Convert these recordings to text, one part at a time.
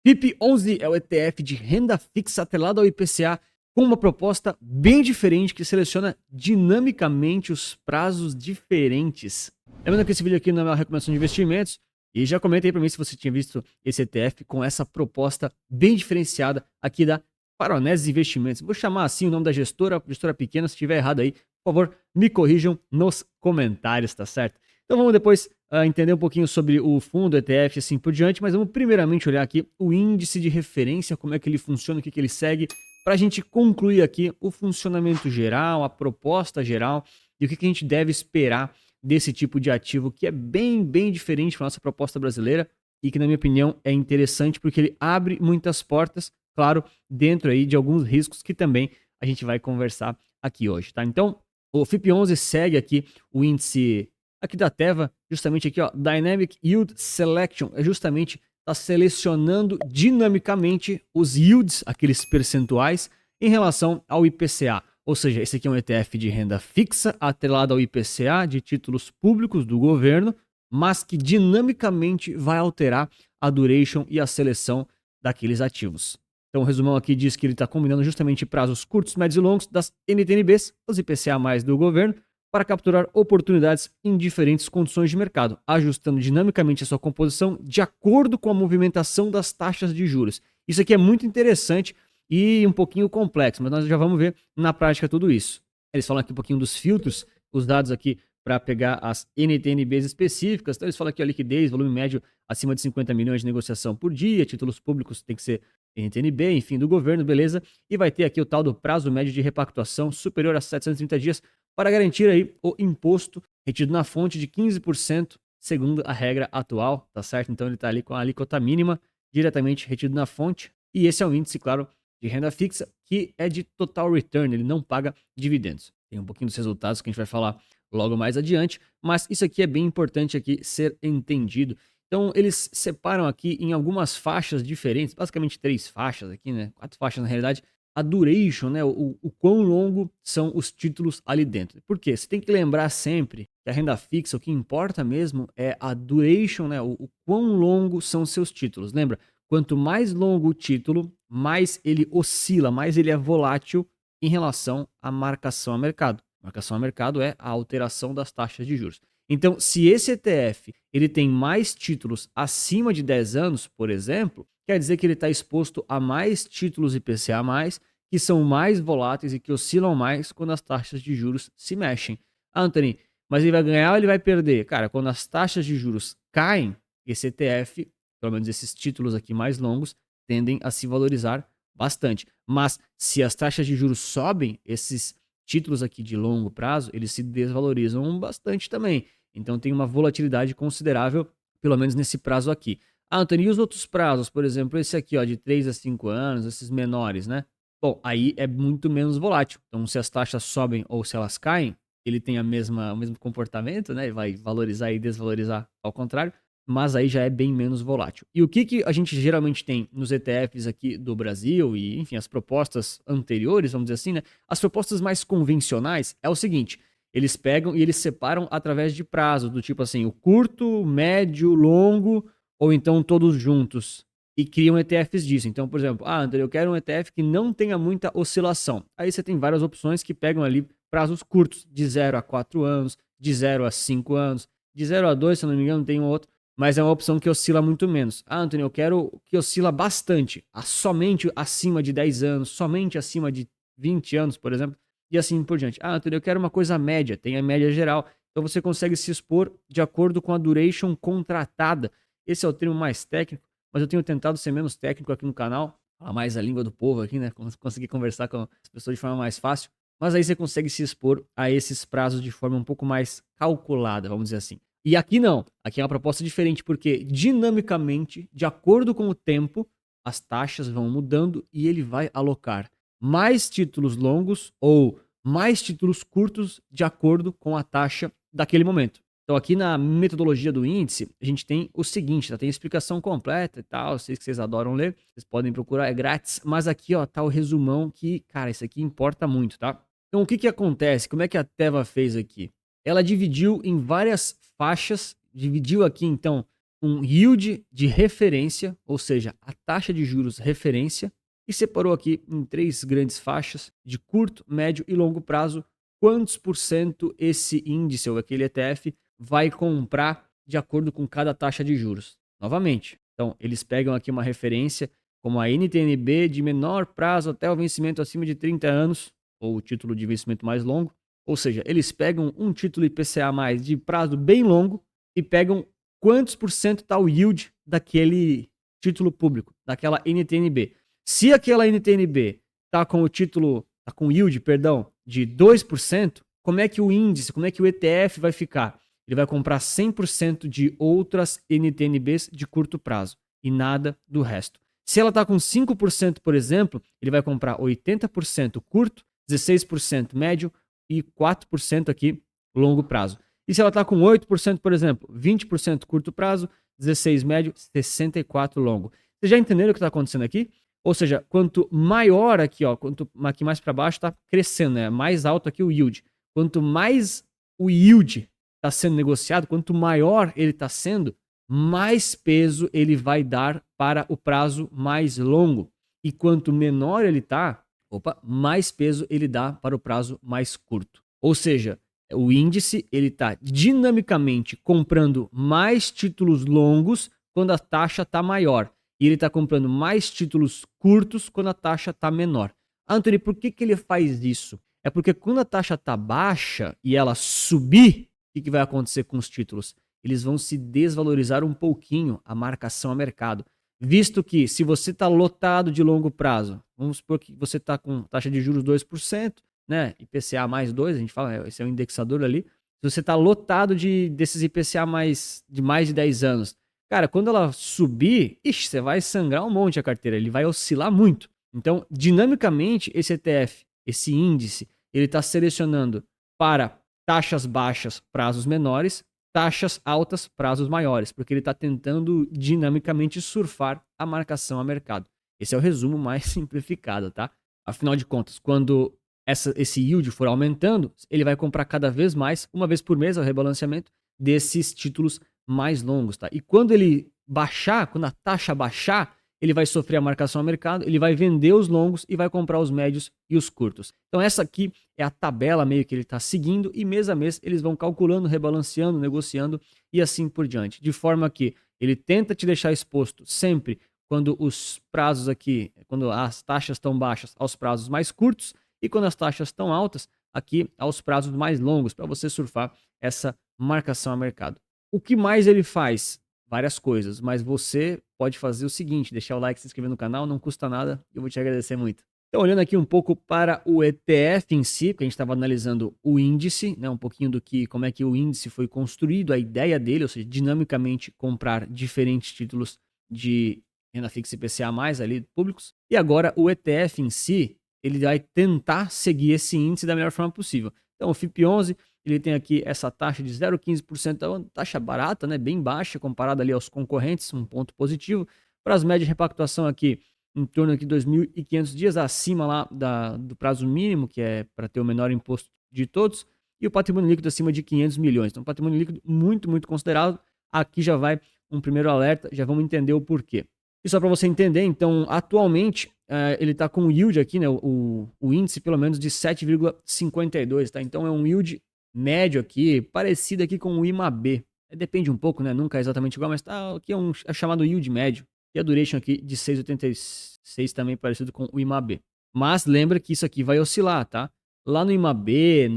FIP11 é o ETF de renda fixa atrelado ao IPCA com uma proposta bem diferente que seleciona dinamicamente os prazos diferentes. Lembrando que esse vídeo aqui não é uma recomendação de investimentos e já comenta aí para mim se você tinha visto esse ETF com essa proposta bem diferenciada aqui da Paronese Investimentos. Vou chamar assim o nome da gestora pequena, se estiver errado aí, por favor, me corrijam nos comentários, tá certo? Então vamos depois entender um pouquinho sobre o fundo, ETF e assim por diante, mas vamos primeiramente olhar aqui o índice de referência, como é que ele funciona, o que ele segue, para a gente concluir aqui o funcionamento geral, a proposta geral e o que a gente deve esperar desse tipo de ativo que é bem diferente da nossa proposta brasileira e que, na minha opinião, é interessante porque ele abre muitas portas, claro, dentro aí de alguns riscos que também a gente vai conversar aqui hoje, tá? Então, o FIP11 segue aqui o índice aqui da Teva, justamente aqui, ó, Dynamic Yield Selection, é justamente tá selecionando dinamicamente os yields, aqueles percentuais, em relação ao IPCA. Ou seja, esse aqui é um ETF de renda fixa atrelado ao IPCA de títulos públicos do governo, mas que dinamicamente vai alterar a duration e a seleção daqueles ativos. Então o resumão aqui diz que ele está combinando justamente prazos curtos, médios e longos das NTNBs, os IPCA mais do governo, para capturar oportunidades em diferentes condições de mercado, ajustando dinamicamente a sua composição de acordo com a movimentação das taxas de juros. Isso aqui é muito interessante e um pouquinho complexo, mas nós já vamos ver na prática tudo isso. Eles falam aqui um pouquinho dos filtros, os dados aqui para pegar as NTNBs específicas. Então eles falam aqui a liquidez, volume médio acima de 50 milhões de negociação por dia, títulos públicos tem que ser NTNB, enfim, do governo, beleza? E vai ter aqui o tal do prazo médio de repactuação superior a 730 dias para garantir aí o imposto retido na fonte de 15%, segundo a regra atual, tá certo? Então ele está ali com a alíquota mínima diretamente retido na fonte. E esse é o índice, claro, de renda fixa, que é de total return, ele não paga dividendos. Tem um pouquinho dos resultados que a gente vai falar logo mais adiante, mas isso aqui é bem importante aqui ser entendido. Então eles separam aqui em algumas faixas diferentes, basicamente 3 faixas aqui, né? 4 faixas na realidade, a duration, né? O quão longo são os títulos ali dentro. Por quê? Você tem que lembrar sempre que a renda fixa, o que importa mesmo é a duration, né? O quão longo são seus títulos. Lembra? Quanto mais longo o título, mais ele oscila, mais ele é volátil em relação à marcação a mercado. Marcação a mercado é a alteração das taxas de juros. Então, se esse ETF ele tem mais títulos acima de 10 anos, por exemplo, quer dizer que ele está exposto a mais títulos IPCA+, que são mais voláteis e que oscilam mais quando as taxas de juros se mexem. Anthony, mas ele vai ganhar ou ele vai perder? Cara, quando as taxas de juros caem, esse ETF, pelo menos esses títulos aqui mais longos, tendem a se valorizar bastante. Mas se as taxas de juros sobem, esses títulos aqui de longo prazo, eles se desvalorizam bastante também. Então tem uma volatilidade considerável, pelo menos nesse prazo aqui. Anthony, e os outros prazos? Por exemplo, esse aqui, ó, de 3 a 5 anos, esses menores, né? Bom, aí é muito menos volátil. Então, se as taxas sobem ou se elas caem, ele tem o mesmo comportamento, né? Ele vai valorizar e desvalorizar ao contrário, mas aí já é bem menos volátil. E o que a gente geralmente tem nos ETFs aqui do Brasil e, enfim, as propostas anteriores, vamos dizer assim, né? As propostas mais convencionais é o seguinte, eles pegam e eles separam através de prazos, do tipo assim, o curto, médio, longo, ou então todos juntos, e criam ETFs disso. Então, por exemplo, André, eu quero um ETF que não tenha muita oscilação. Aí você tem várias opções que pegam ali prazos curtos, de 0 a 4 anos, de 0 a 5 anos, de 0 a 2, se eu não me engano, tem um outro, mas é uma opção que oscila muito menos. Anthony, eu quero que oscila bastante, somente acima de 10 anos, somente acima de 20 anos, por exemplo, e assim por diante. Anthony, eu quero uma coisa média, tem a média geral. Então você consegue se expor de acordo com a duration contratada. Esse é o termo mais técnico, mas eu tenho tentado ser menos técnico aqui no canal, falar mais a língua do povo aqui, né? Conseguir conversar com as pessoas de forma mais fácil. Mas aí você consegue se expor a esses prazos de forma um pouco mais calculada, vamos dizer assim. E aqui não, aqui é uma proposta diferente, porque dinamicamente, de acordo com o tempo, as taxas vão mudando e ele vai alocar mais títulos longos ou mais títulos curtos de acordo com a taxa daquele momento. Então aqui na metodologia do índice, a gente tem o seguinte, tá? Tem explicação completa e tal, sei que vocês adoram ler, vocês podem procurar, é grátis, mas aqui ó, tá o resumão que, cara, isso aqui importa muito, tá? Então o que acontece? Como é que a Teva fez aqui? Ela dividiu em várias faixas, dividiu aqui então um yield de referência, ou seja, a taxa de juros referência, e separou aqui em 3 grandes faixas de curto, médio e longo prazo, quantos por cento esse índice ou aquele ETF vai comprar de acordo com cada taxa de juros. Novamente, então eles pegam aqui uma referência como a NTNB de menor prazo até o vencimento acima de 30 anos, ou o título de vencimento mais longo, ou seja, eles pegam um título IPCA+, de prazo bem longo e pegam quantos por cento está o yield daquele título público, daquela NTNB. Se aquela NTNB está com o título, está com yield, perdão, de 2%, como é que o índice, como é que o ETF vai ficar? Ele vai comprar 100% de outras NTNBs de curto prazo e nada do resto. Se ela está com 5%, por exemplo, ele vai comprar 80% curto, 16% médio e 4% aqui longo prazo. E se ela está com 8%, por exemplo, 20% curto prazo, 16% médio, 64% longo. Vocês já entenderam o que está acontecendo aqui? Ou seja, quanto maior aqui, ó, quanto aqui mais para baixo está crescendo, né? Mais alto aqui o yield. Quanto mais o yield está sendo negociado, quanto maior ele está sendo, mais peso ele vai dar para o prazo mais longo. E quanto menor ele está, mais peso ele dá para o prazo mais curto. Ou seja, o índice ele está dinamicamente comprando mais títulos longos quando a taxa está maior. E ele está comprando mais títulos curtos quando a taxa está menor. Anthony, por que ele faz isso? É porque quando a taxa está baixa e ela subir, o que vai acontecer com os títulos? Eles vão se desvalorizar um pouquinho a marcação a mercado. Visto que se você está lotado de longo prazo, vamos supor que você está com taxa de juros 2%, né? IPCA mais 2, a gente fala, esse é o indexador ali. Se você está lotado desses IPCA de mais de 10 anos, cara, quando ela subir, você vai sangrar um monte a carteira, ele vai oscilar muito. Então, dinamicamente, esse ETF, esse índice, ele está selecionando para taxas baixas, prazos menores, taxas altas, prazos maiores, porque ele está tentando dinamicamente surfar a marcação a mercado. Esse é o resumo mais simplificado, tá? Afinal de contas, quando esse yield for aumentando, ele vai comprar cada vez mais, uma vez por mês, o rebalanceamento desses títulos mais longos, tá? E quando ele baixar, quando a taxa baixar, ele vai sofrer a marcação a mercado, ele vai vender os longos e vai comprar os médios e os curtos. Então essa aqui é a tabela meio que ele está seguindo e mês a mês eles vão calculando, rebalanceando, negociando e assim por diante. De forma que ele tenta te deixar exposto sempre quando os prazos aqui, quando as taxas estão baixas, aos prazos mais curtos e quando as taxas estão altas, aqui aos prazos mais longos, para você surfar essa marcação a mercado. O que mais ele faz? Várias coisas, mas você pode fazer o seguinte, deixar o like, se inscrever no canal, não custa nada, eu vou te agradecer muito. Então, olhando aqui um pouco para o ETF em si, porque a gente estava analisando o índice, né, um pouquinho do que, como é que o índice foi construído, a ideia dele, ou seja, dinamicamente comprar diferentes títulos de renda fixa IPCA+, ali, públicos. E agora o ETF em si, ele vai tentar seguir esse índice da melhor forma possível. Então, o FIP11, ele tem aqui essa taxa de 0,15%, é uma taxa barata, né, bem baixa, comparada ali aos concorrentes, um ponto positivo. Para as médias de repactuação aqui, em torno de 2.500 dias, acima lá do prazo mínimo, que é para ter o menor imposto de todos, e o patrimônio líquido acima de 500 milhões. Então, patrimônio líquido muito, muito considerável. Aqui já vai um primeiro alerta, já vamos entender o porquê. E só para você entender, então, atualmente, ele está com um yield aqui, né, o índice pelo menos de 7,52, tá? Então é um yield médio aqui, parecido aqui com o IMAB. Depende um pouco, né? Nunca é exatamente igual, mas tá, aqui é chamado yield médio. E a duration aqui de 6,86 também parecido com o IMAB. Mas lembra que isso aqui vai oscilar, tá? Lá no IMAB,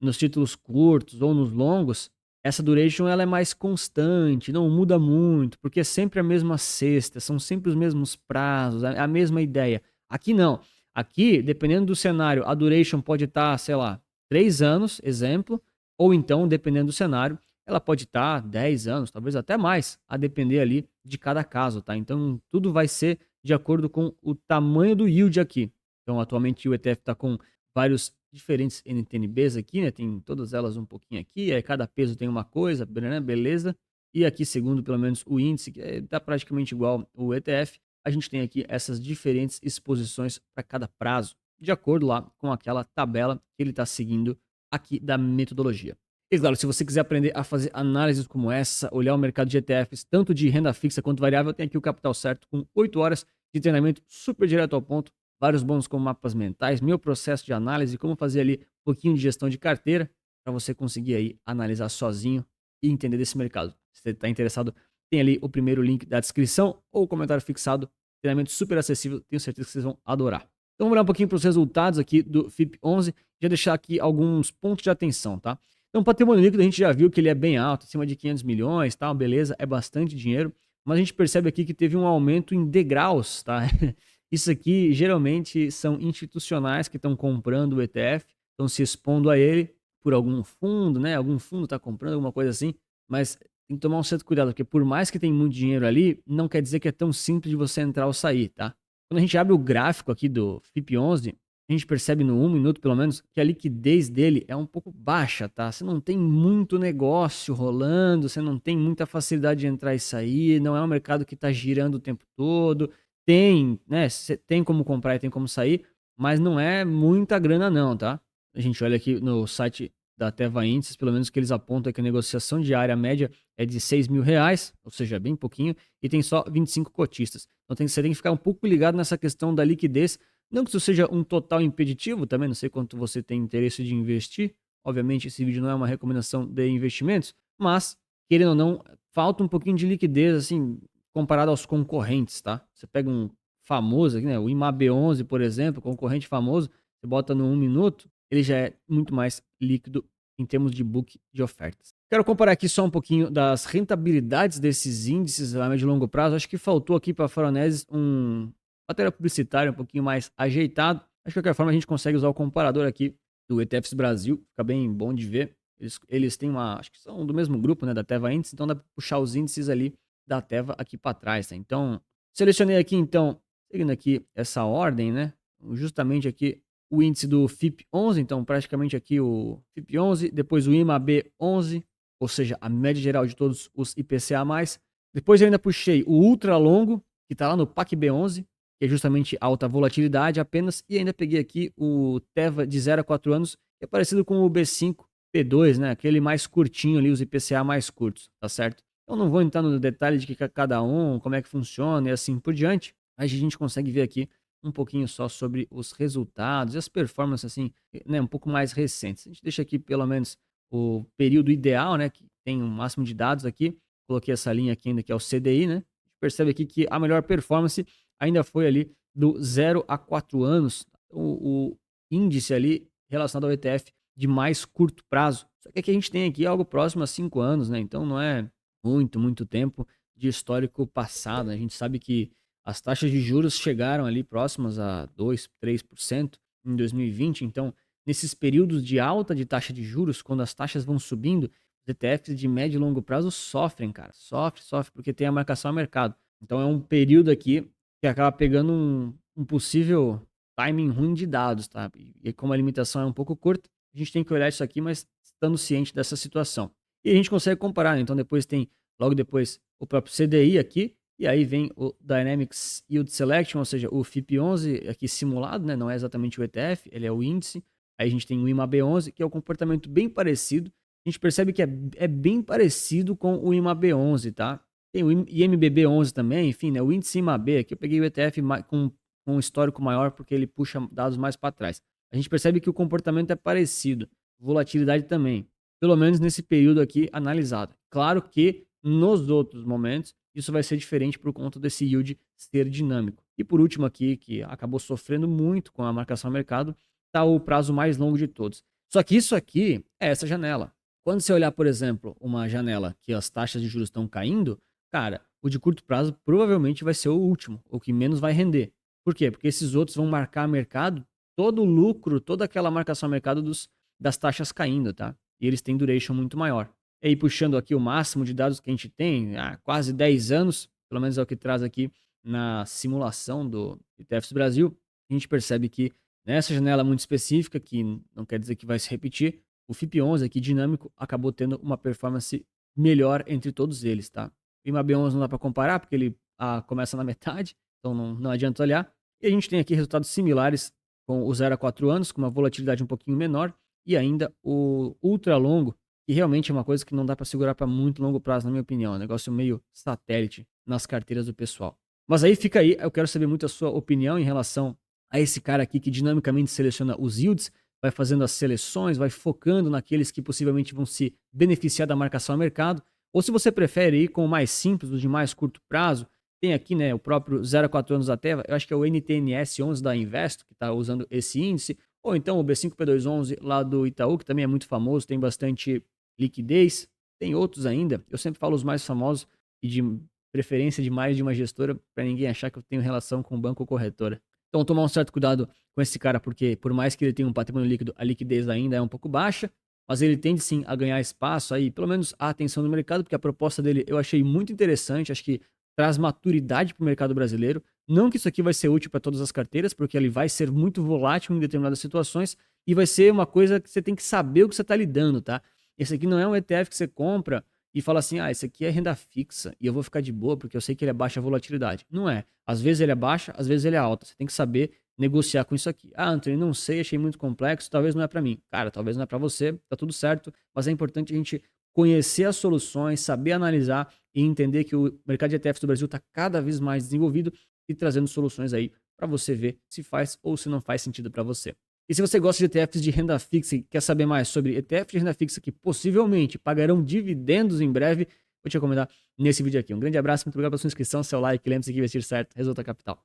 nos títulos curtos ou nos longos, essa duration ela é mais constante, não muda muito, porque é sempre a mesma cesta, são sempre os mesmos prazos, a mesma ideia. Aqui não. Aqui, dependendo do cenário, a duration pode estar, sei lá, 3 anos, exemplo, ou então, dependendo do cenário, ela pode estar 10 anos, talvez até mais, a depender ali de cada caso, tá? Então, tudo vai ser de acordo com o tamanho do yield aqui. Então, atualmente o ETF está com vários diferentes NTNBs aqui, né? Tem todas elas um pouquinho aqui, aí cada peso tem uma coisa, beleza? E aqui, segundo pelo menos o índice, que está praticamente igual o ETF, a gente tem aqui essas diferentes exposições para cada prazo, de acordo lá com aquela tabela que ele está seguindo aqui da metodologia. E claro, se você quiser aprender a fazer análises como essa, olhar o mercado de ETFs, tanto de renda fixa quanto variável, tem aqui o Capital Certo com 8 horas de treinamento super direto ao ponto, vários bônus como mapas mentais, meu processo de análise, como fazer ali um pouquinho de gestão de carteira, para você conseguir aí analisar sozinho e entender desse mercado. Se você está interessado, tem ali o primeiro link da descrição ou o comentário fixado, treinamento super acessível, tenho certeza que vocês vão adorar. Então vamos olhar um pouquinho para os resultados aqui do FIP11, já deixar aqui alguns pontos de atenção, tá? Então, o patrimônio líquido a gente já viu que ele é bem alto, acima de 500 milhões, tal, beleza, é bastante dinheiro, mas a gente percebe aqui que teve um aumento em degraus, tá? Isso aqui geralmente são institucionais que estão comprando o ETF, estão se expondo a ele por algum fundo, né? Algum fundo está comprando, alguma coisa assim, mas tem que tomar um certo cuidado, porque por mais que tem muito dinheiro ali, não quer dizer que é tão simples de você entrar ou sair, tá? Quando a gente abre o gráfico aqui do FIP11, a gente percebe no 1 minuto, pelo menos, que a liquidez dele é um pouco baixa, tá? Você não tem muito negócio rolando, você não tem muita facilidade de entrar e sair, não é um mercado que está girando o tempo todo. Tem, né? Você tem como comprar e tem como sair, mas não é muita grana não, tá? A gente olha aqui no site da Teva Índices, pelo menos que eles apontam que a negociação diária média é de R$ 6.000, ou seja, bem pouquinho, e tem só 25 cotistas. Então você tem que ficar um pouco ligado nessa questão da liquidez. Não que isso seja um total impeditivo, também não sei quanto você tem interesse de investir. Obviamente, esse vídeo não é uma recomendação de investimentos, mas, querendo ou não, falta um pouquinho de liquidez, assim, comparado aos concorrentes, tá? Você pega um famoso aqui, né? O IMAB11, por exemplo, concorrente famoso, você bota no 1 minuto, ele já é muito mais líquido em termos de book de ofertas. Quero comparar aqui só um pouquinho das rentabilidades desses índices a médio e longo prazo. Acho que faltou aqui para a Foroneses um matéria publicitária um pouquinho mais ajeitado. Mas de qualquer forma a gente consegue usar o comparador aqui do ETFs Brasil, fica bem bom de ver. Eles têm acho que são do mesmo grupo, né, da Teva Índice, então dá para puxar os índices ali da Teva aqui para trás, tá? Então, selecionei aqui então, seguindo aqui essa ordem, né, justamente aqui o índice do FIP11, então praticamente aqui o FIP11, depois o IMAB11, ou seja, a média geral de todos os IPCA+. Depois eu ainda puxei o ultra longo, que está lá no PACB11, que é justamente alta volatilidade apenas, e ainda peguei aqui o Teva de 0 a 4 anos, que é parecido com o B5P2, né? Aquele mais curtinho ali, os IPCA mais curtos, tá certo? Eu não vou entrar no detalhe de que cada um, como é que funciona e assim por diante, mas a gente consegue ver aqui um pouquinho só sobre os resultados e as performances assim, né, um pouco mais recentes. A gente deixa aqui pelo menos o período ideal, né, que tem um máximo de dados aqui. Coloquei essa linha aqui ainda que é o CDI, né? A gente percebe aqui que a melhor performance ainda foi ali do 0 a 4 anos, o índice ali relacionado ao ETF de mais curto prazo. Só que aqui a gente tem aqui algo próximo a 5 anos, né? Então não é muito tempo de histórico passado, né? A gente sabe que as taxas de juros chegaram ali próximas a 2, 3% em 2020. Então, nesses períodos de alta de taxa de juros, quando as taxas vão subindo, os ETFs de médio e longo prazo sofrem, cara. Sofre, porque tem a marcação a mercado. Então, é um período aqui que acaba pegando um possível timing ruim de dados, tá? E como a limitação é um pouco curta, a gente tem que olhar isso aqui, mas estando ciente dessa situação. E a gente consegue comparar, né? Então, depois tem, logo depois, o próprio CDI aqui, e aí vem o Dynamics Yield Selection, ou seja, o FIP11 aqui simulado, né? Não é exatamente o ETF, ele é o índice. Aí a gente tem o IMAB11, que é um comportamento bem parecido. A gente percebe que é bem parecido com o IMAB11, tá? Tem o IMBB11 também, enfim, né? O índice IMAB, aqui eu peguei o ETF com um histórico maior porque ele puxa dados mais para trás. A gente percebe que o comportamento é parecido, volatilidade também, pelo menos nesse período aqui analisado. Claro que nos outros momentos isso vai ser diferente por conta desse yield ser dinâmico. E por último aqui, que acabou sofrendo muito com a marcação ao mercado, está o prazo mais longo de todos. Só que isso aqui é essa janela. Quando você olhar, por exemplo, uma janela que as taxas de juros estão caindo, cara, o de curto prazo provavelmente vai ser o último, o que menos vai render. Por quê? Porque esses outros vão marcar mercado, todo o lucro, toda aquela marcação ao mercado das taxas caindo, tá? E eles têm duration muito maior. E aí, puxando aqui o máximo de dados que a gente tem, há quase 10 anos, pelo menos é o que traz aqui na simulação do ETFs Brasil, a gente percebe que nessa janela muito específica, que não quer dizer que vai se repetir, o FIP11 aqui dinâmico acabou tendo uma performance melhor entre todos eles, tá? O IMAB11 não dá para comparar, porque ele começa na metade, então não adianta olhar. E a gente tem aqui resultados similares com o 0 a 4 anos, com uma volatilidade um pouquinho menor, e ainda o ultra longo, que realmente é uma coisa que não dá para segurar para muito longo prazo, na minha opinião. É um negócio meio satélite nas carteiras do pessoal. Mas aí fica aí, eu quero saber muito a sua opinião em relação a esse cara aqui que dinamicamente seleciona os yields, vai fazendo as seleções, vai focando naqueles que possivelmente vão se beneficiar da marcação a mercado, ou se você prefere ir com o mais simples, os de mais curto prazo, tem aqui, né, o próprio 0 a 4 anos da Teva, eu acho que é o NTNS 11 da Investo, que está usando esse índice, ou então o B5P211 lá do Itaú, que também é muito famoso, tem bastante liquidez, tem outros ainda, eu sempre falo os mais famosos e de preferência de mais de uma gestora, para ninguém achar que eu tenho relação com banco ou corretora. Então tomar um certo cuidado com esse cara, porque por mais que ele tenha um patrimônio líquido, a liquidez ainda é um pouco baixa, mas ele tende sim a ganhar espaço aí, pelo menos a atenção do mercado, porque a proposta dele eu achei muito interessante, acho que traz maturidade para o mercado brasileiro. Não que isso aqui vai ser útil para todas as carteiras, porque ele vai ser muito volátil em determinadas situações e vai ser uma coisa que você tem que saber o que você está lidando, tá? Esse aqui não é um ETF que você compra e fala assim, ah, esse aqui é renda fixa e eu vou ficar de boa porque eu sei que ele é baixa volatilidade. Não é. Às vezes ele é baixa, às vezes ele é alta. Você tem que saber negociar com isso aqui. Ah, Anthony, não sei, achei muito complexo, talvez não é para mim. Cara, talvez não é para você, tá tudo certo, mas é importante a gente conhecer as soluções, saber analisar e entender que o mercado de ETFs do Brasil está cada vez mais desenvolvido e trazendo soluções aí para você ver se faz ou se não faz sentido para você. E se você gosta de ETFs de renda fixa e quer saber mais sobre ETFs de renda fixa que possivelmente pagarão dividendos em breve, vou te recomendar nesse vídeo aqui. Um grande abraço, muito obrigado pela sua inscrição, seu like, lembre-se que investir certo resulta capital.